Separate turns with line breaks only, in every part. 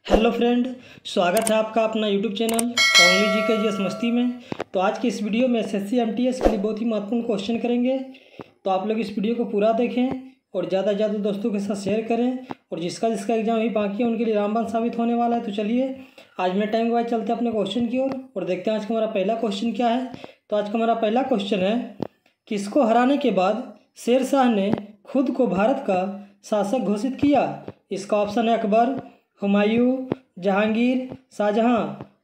Hello friend, स्वागत है आपका अपना यूट्यूब चैनल ओनली जी के जीएस मस्ती में। तो आज की इस वीडियो में एसएससी एमटीएस के लिए बहुत ही महत्वपूर्ण क्वेश्चन करेंगे। तो आप लोग इस वीडियो को पूरा देखें और ज़्यादा से ज़्यादा दोस्तों के साथ शेयर करें। और जिसका एग्जाम अभी बाकी है उनके लिए रामबाण साबित होने वाला है। तो चलिए आज मैं टाइम के बाद चलते हैं अपने क्वेश्चन की ओर और देखते हैं आज का हमारा पहला क्वेश्चन क्या है। तो आज का हमारा पहला क्वेश्चन है, किसको हराने के बाद शेर शाह ने खुद को भारत का शासक घोषित किया? इसका ऑप्शन है अकबर, हुमायूं, जहांगीर, शाहजहां।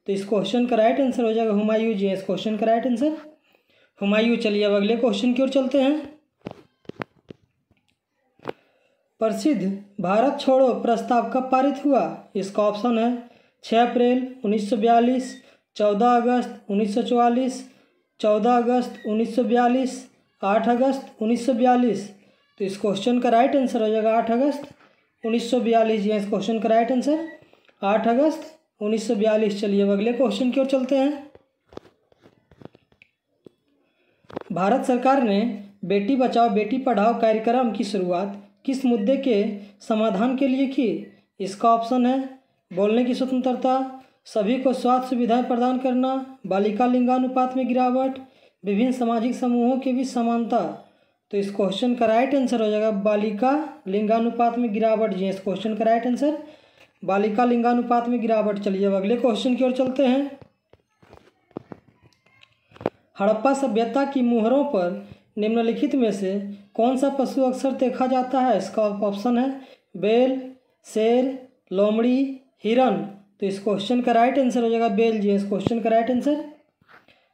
तो इस क्वेश्चन का राइट आंसर हो जाएगा हुमायूं जी। इस क्वेश्चन का राइट आंसर हुमायूं। चलिए अब अगले क्वेश्चन की ओर चलते हैं। प्रसिद्ध भारत छोड़ो प्रस्ताव कब पारित हुआ? इसका ऑप्शन है 6 अप्रैल 1942, 14 अगस्त 1944, 14 अगस्त 1942, 8 अगस्त 1942। तो इस क्वेश्चन का राइट आंसर हो जाएगा 8 अगस्त 1942 जी। इस क्वेश्चन का राइट आंसर 8 अगस्त 1942। चलिए अब अगले क्वेश्चन की ओर चलते हैं। भारत सरकार ने बेटी बचाओ बेटी पढ़ाओ कार्यक्रम की शुरुआत किस मुद्दे के समाधान के लिए की? इसका ऑप्शन है बोलने की स्वतंत्रता, सभी को स्वास्थ्य सुविधाएं प्रदान करना, बालिका लिंगानुपात में गिरावट, विभिन्न सामाजिक समूहों के बीच समानता। तो इस क्वेश्चन का राइट आंसर हो जाएगा बालिका लिंगानुपात में गिरावट जी। इस क्वेश्चन का राइट आंसर बालिका लिंगानुपात में गिरावट। चलिए अब अगले क्वेश्चन की ओर चलते हैं। हड़प्पा सभ्यता की मुहरों पर निम्नलिखित में से कौन सा पशु अक्सर देखा जाता है? इसका ऑप्शन है बैल, शेर, लोमड़ी, हिरन। तो इस क्वेश्चन का राइट आंसर हो जाएगा बैल जी। इस क्वेश्चन का राइट आंसर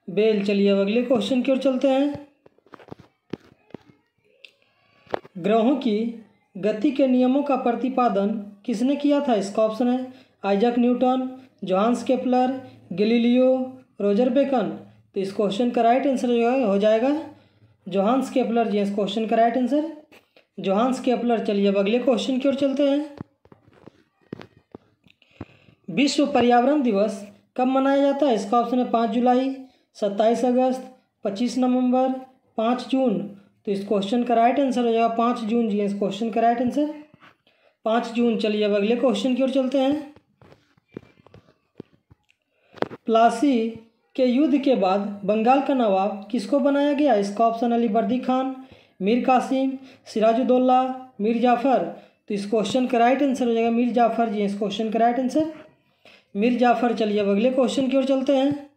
बैल। चलिए अब अगले क्वेश्चन की ओर चलते हैं। ग्रहों की गति के नियमों का प्रतिपादन किसने किया था? इसका ऑप्शन है Isaac Newton, Johannes Kepler, Galileo, Roger Bacon. तो इस क्वेश्चन का राइट आंसर हो जाएगा जोहान्स केपलर जी। इस क्वेश्चन का राइट आंसर जोहान्स केपलर। चलिए अब अगले क्वेश्चन की ओर चलते हैं। विश्व पर्यावरण दिवस कब मनाया जाता है? इसका ऑप्शन है 5 जुलाई, 27 अगस्त, 25 नवंबर, 5 जून। तो इस क्वेश्चन का राइट आंसर हो जाएगा 5 जून जी। इस क्वेश्चन का राइट आंसर 5 जून। चलिए अब अगले क्वेश्चन की ओर चलते हैं। प्लासी के युद्ध के बाद बंगाल का नवाब किसको बनाया गया? इसका ऑप्शन अली वर्दी खान, मीर कासिम, सिराजुद्दौला, मीर जाफर। तो इस क्वेश्चन का राइट आंसर हो जाएगा मीर जाफर जी। इस क्वेश्चन का राइट आंसर मीर जाफर। चलिए अब अगले क्वेश्चन की ओर चलते हैं।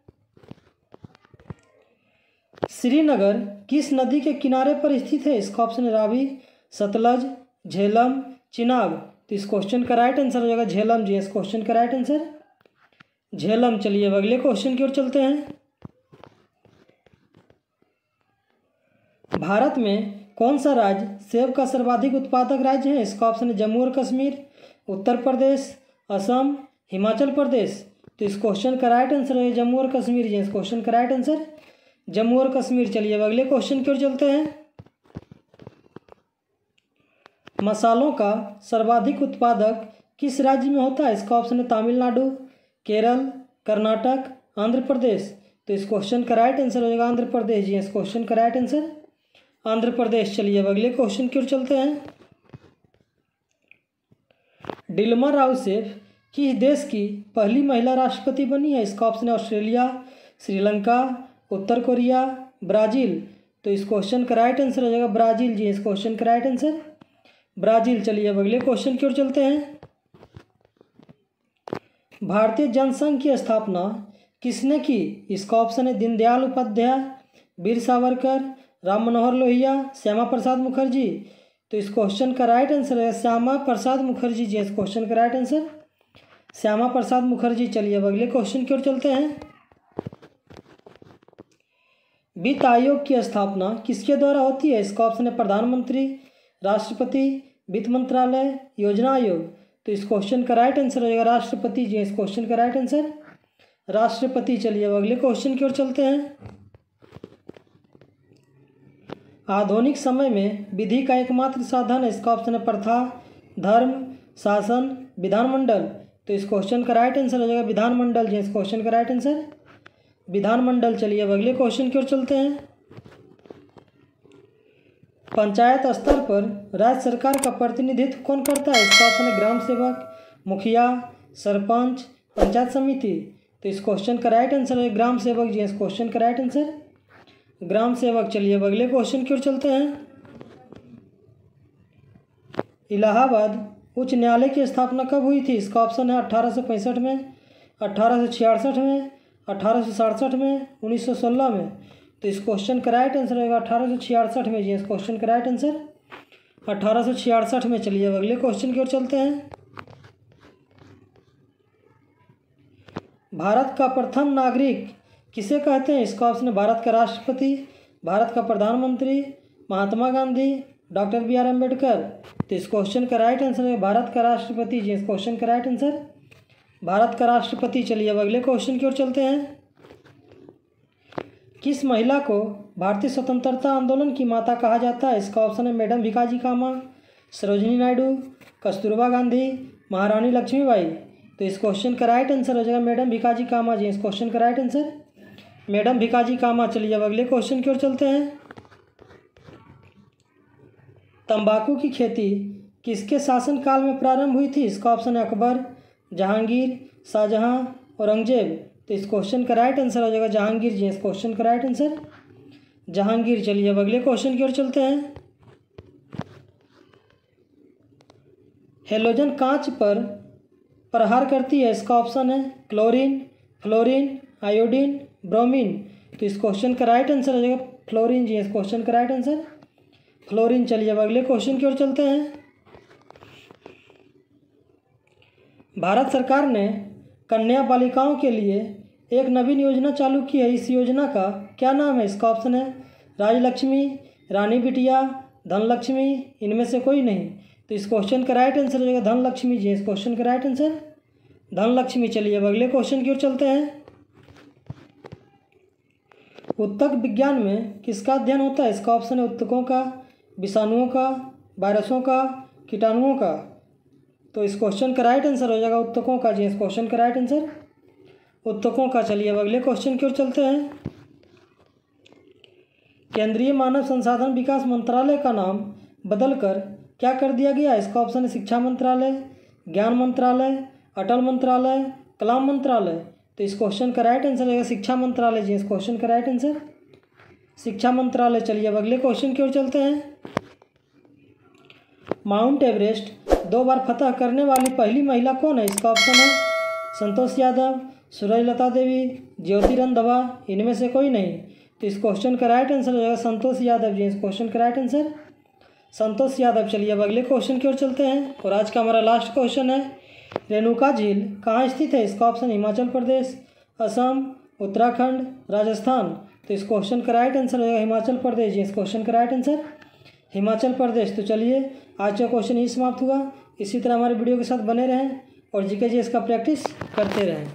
श्रीनगर किस नदी के किनारे पर स्थित है? इसका ऑप्शन है रावी, सतलज, झेलम, चिनाब। तो इस क्वेश्चन का राइट आंसर हो जाएगा झेलम जी। इस क्वेश्चन का राइट आंसर झेलम। चलिए अब अगले क्वेश्चन की ओर चलते हैं। भारत में कौन सा राज्य सेब का सर्वाधिक उत्पादक राज्य है? इसका ऑप्शन है जम्मू और कश्मीर, उत्तर प्रदेश, असम, हिमाचल प्रदेश। तो इस क्वेश्चन का राइट आंसर है जम्मू और कश्मीर जी। इस क्वेश्चन का राइट आंसर जम्मू और कश्मीर। चलिए अब अगले क्वेश्चन की ओर चलते हैं। मसालों का सर्वाधिक उत्पादक किस राज्य में होता है? इसका ऑप्शन है तमिलनाडु, केरल, कर्नाटक, आंध्र प्रदेश। तो इस क्वेश्चन का राइट आंसर हो जाएगा आंध्र प्रदेश जी। इस क्वेश्चन का राइट आंसर आंध्र प्रदेश। चलिए अब अगले क्वेश्चन की ओर चलते हैं। डिल्मा राउसेफ किस देश की पहली महिला राष्ट्रपति बनी है? इसका ऑप्शन है ऑस्ट्रेलिया, श्रीलंका, उत्तर कोरिया, ब्राज़ील। तो इस क्वेश्चन का राइट आंसर हो जाएगा ब्राज़ील जी। इस क्वेश्चन का राइट आंसर ब्राज़ील। चलिए अब अगले क्वेश्चन की ओर चलते हैं। भारतीय जनसंघ की स्थापना किसने की? इसका ऑप्शन है दीनदयाल उपाध्याय, वीर सावरकर, राम मनोहर लोहिया, श्यामा प्रसाद मुखर्जी। तो इस क्वेश्चन का राइट आंसर है श्यामा प्रसाद मुखर्जी जी। इस क्वेश्चन का राइट आंसर श्यामा प्रसाद मुखर्जी। चलिए अब अगले क्वेश्चन की ओर चलते हैं। वित्त आयोग की स्थापना किसके द्वारा होती है? इसका ऑप्शन है प्रधानमंत्री, राष्ट्रपति, वित्त मंत्रालय, योजना आयोग। तो इस क्वेश्चन का राइट आंसर हो जाएगा राष्ट्रपति जी। इस क्वेश्चन का राइट आंसर राष्ट्रपति। चलिए अब अगले क्वेश्चन की ओर चलते हैं। आधुनिक समय में विधि का एकमात्र साधन है? इसका ऑप्शन है प्रथा, धर्म, शासन, विधानमंडल। तो इस क्वेश्चन का राइट आंसर हो जाएगा विधानमंडल जी। इस क्वेश्चन का राइट आंसर विधानमंडल। चलिए अब अगले क्वेश्चन की ओर चलते हैं। पंचायत स्तर पर राज्य सरकार का प्रतिनिधित्व कौन करता है? इसका ऑप्शन है ग्राम सेवक, मुखिया, सरपंच, पंचायत समिति। तो इस क्वेश्चन का राइट आंसर है ग्राम सेवक जी। इस क्वेश्चन का राइट आंसर ग्राम सेवक। चलिए अब अगले क्वेश्चन की ओर चलते हैं। इलाहाबाद उच्च न्यायालय की स्थापना कब हुई थी? इसका ऑप्शन है 1865 में, 1866 में, 1867 में, 1916 में। तो इस क्वेश्चन का राइट आंसर होगा 1866 में जी। इस क्वेश्चन का राइट आंसर 1866 में। चलिए अब अगले क्वेश्चन की ओर चलते हैं। भारत का प्रथम नागरिक किसे कहते हैं? इसका ऑप्शन है भारत का राष्ट्रपति, भारत का प्रधानमंत्री, Mahatma Gandhi, doctor B R Ambedkar. तो इस क्वेश्चन का राइट आंसर है भारत का राष्ट्रपति जी। इस क्वेश्चन का राइट आंसर भारत का राष्ट्रपति। चलिए अब अगले क्वेश्चन की ओर चलते हैं। किस महिला को भारतीय स्वतंत्रता आंदोलन की माता कहा जाता है? इसका ऑप्शन है मैडम भिकाजी कामा, सरोजिनी नायडू, कस्तूरबा गांधी, महारानी लक्ष्मीबाई। तो इस क्वेश्चन का राइट आंसर हो जाएगा मैडम भिकाजी कामा जी। इस क्वेश्चन का राइट आंसर मैडम भिकाजी कामा। चलिए अब अगले क्वेश्चन की ओर चलते हैं। तंबाकू की खेती किसके शासनकाल में प्रारंभ हुई थी? इसका ऑप्शन है अकबर, जहांगीर, शाहजहां, औरंगजेब। तो इस क्वेश्चन का राइट आंसर हो जाएगा जहांगीर जी। इस क्वेश्चन का राइट आंसर जहांगीर। चलिए अब अगले क्वेश्चन की ओर चलते हैं। हेलोजन कांच पर प्रहार करती है। इसका ऑप्शन है क्लोरीन, फ्लोरीन, आयोडीन, ब्रोमीन। तो इस क्वेश्चन का राइट आंसर हो जाएगा फ्लोरीन जी। इस क्वेश्चन का राइट आंसर फ्लोरीन। चलिए अब अगले क्वेश्चन की ओर चलते हैं। भारत सरकार ने कन्या बालिकाओं के लिए एक नवीन योजना चालू की है। इस योजना का क्या नाम है? इसका ऑप्शन है राजलक्ष्मी, रानी बिटिया, धनलक्ष्मी, इनमें से कोई नहीं। तो इस क्वेश्चन का राइट आंसर हो जाएगा धनलक्ष्मी जी। इस क्वेश्चन का राइट आंसर धनलक्ष्मी। चलिए अब अगले क्वेश्चन की ओर चलते हैं। उत्तक विज्ञान में किसका अध्ययन होता है? इसका ऑप्शन है उत्तकों का, विषाणुओं का, वायरसों का, कीटाणुओं का। तो इस क्वेश्चन का राइट आंसर हो जाएगा उत्तकों का जी। इस क्वेश्चन का राइट आंसर उत्तकों का। चलिए अब अगले क्वेश्चन की ओर चलते हैं। केंद्रीय मानव संसाधन विकास मंत्रालय का नाम बदलकर क्या कर दिया गया? इसका ऑप्शन है शिक्षा मंत्रालय, ज्ञान मंत्रालय, अटल मंत्रालय, कलाम मंत्रालय। तो इस क्वेश्चन का राइट आंसर होगा शिक्षा मंत्रालय जी। इस क्वेश्चन का राइट आंसर शिक्षा मंत्रालय। चलिए अब अगले क्वेश्चन की ओर चलते हैं। माउंट एवरेस्ट 2 बार फतह करने वाली पहली महिला कौन है? इसका ऑप्शन है संतोष यादव, सूरजलता देवी, ज्योति रंधवा, इनमें से कोई नहीं। तो इस क्वेश्चन का राइट आंसर हो जाएगा संतोष यादव जी। इस क्वेश्चन का राइट आंसर संतोष यादव। चलिए अब अगले क्वेश्चन की ओर चलते हैं और आज का हमारा लास्ट क्वेश्चन है रेणुका झील कहाँ स्थित है? इसका ऑप्शन हिमाचल प्रदेश, असम, उत्तराखंड, राजस्थान। तो इस क्वेश्चन का राइट आंसर हो जाएगा हिमाचल प्रदेश जी। इस क्वेश्चन का राइट आंसर हिमाचल प्रदेश। तो चलिए आज का क्वेश्चन ही समाप्त हुआ। इसी तरह हमारे वीडियो के साथ बने रहें और जीके जीएस का प्रैक्टिस करते रहें।